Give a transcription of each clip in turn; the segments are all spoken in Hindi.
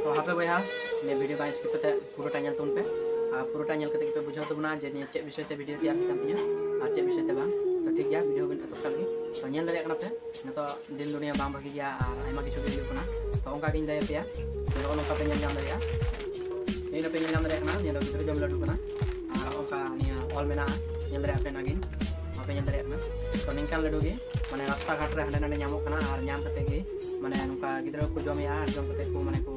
तो हापे बया ने वीडियो का स्किप करते पूरा टाइम तुम पे पूरा टाइम करते पे बुझाव तबना जे ने चेक विषय ते वीडियो तैयार करते हैं और चेक विषय ते बांग तो ठीक गया वीडियो बिन तो कल तो नेल दरे पे तो दिन दुनिया बांग भागी गया और आयमा किछु वीडियो कना तो उनका गिन दे पे जो लोग पे नाम दरिया इन पे नाम दरे कना ने गिद्र जम लडू कना और उनका निया ऑल मेना नेल दरे पे नागिन पे नाम दरे कना तो निंकान लडू गे माने रास्ता घाट रे हने नने नामो कना और नाम कते गे माने नुका गिद्र को जमया जम कते को माने को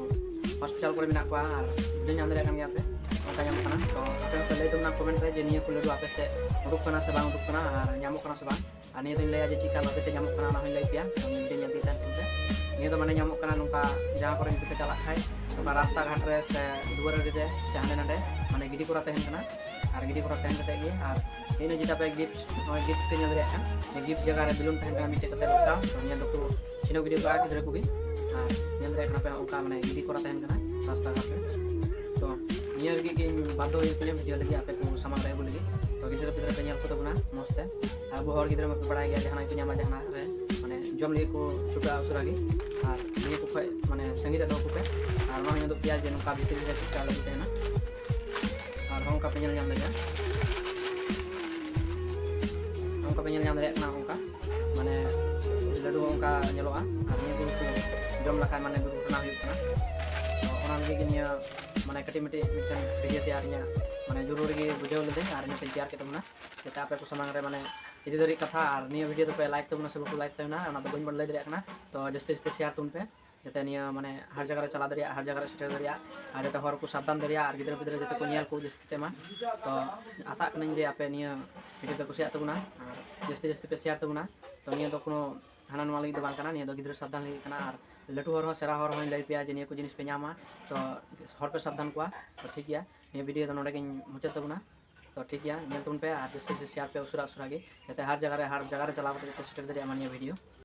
हॉस्पिटल को मेना को और वीडियो नाम दरे कन गया पे उनका नाम कना तो आपे पे ले तुमना कमेंट रे जे निया को लडू आपे से उडुक कना से बांग उडुक कना और नामो कना से बांग और निया दिन ले जे चिका बापे ते नामो कना ना होई ले पिया तो वीडियो नाम दिता तुमसे निया तो माने नामो कना नुका जहां पर पे चला खाय तो रास्ता घाट रे से दुआर रे से हने नडे माने गिडी कोरा तहन कना और गिडी कोरा तहन कते गे और इन जेटा पे गिफ्ट के नाम दरे का गिफ्ट जगह रे बिलुन तहन कना मिटे कते लटा तो निया तो चिनो वीडियो को गिद्र को गे और नाम दरे कना पे उनका माने गिडी कोरा तहन कना रास्ता घाट रे तो निया लगी के बादो ये वीडियो लगी आपे को सामान रे बोलगी तो गिद्र पिद्र पे ñal को तो बना मस्त है अब हर गिद्र में पढ़ाई गया जहां पे ñama जहां रे माने जम लगी को छुटा उसरागी और निया को माने संगीत दो को पे और ना दो पिया जे नुका भीतर रे चिका लगी तेना और हम का पे ñam दरिया हम का पे ñam दरिया ना उनका माने लड्डू उनका ñलोआ और निया को जम लखा माने दुर्घटना हुई कना तो ओना लगी निया माने कटी मिटी मिटन वीडियो तैयार nya माने जरूर गे बुझाव लेदे और ने तैयार के तमना जेता आपे को समांग रे माने इदि दरी कथा और निया वीडियो तो पे लाइक तमना से बको लाइक तमना ओना तो बइन बन ले दरिया कना तो जस्ते जस्ते शेयर तुम पे जेते निया माने हर जगह रे चला दरिया हर जगह रे सेटर दरिया और जेते हर को सावधान दरिया और गिद्र पिद्र जेते को ñel को जस्ते तेमा तो आशा कनिन जे आपे निया वीडियो पे कुसिया तमना और जस्ते जस्ते पे शेयर तमना तो निया तो कोनो हाना नवा लगी दो बांग कना निया दो गिद्र सावधान लगी कना और लटू हर सेरा हर होई लई पिया जे निया को जिनिस पे ñama तो हर पे सावधान को तो ठीक गया निया वीडियो तो नोडे के मुचाद तबना तो ठीक गया ñel तुम पे और जस्ते शेयर पे उसरा उसरा गे जेते हर जगह रे चला के सेटर दरिया मानिया वीडियो।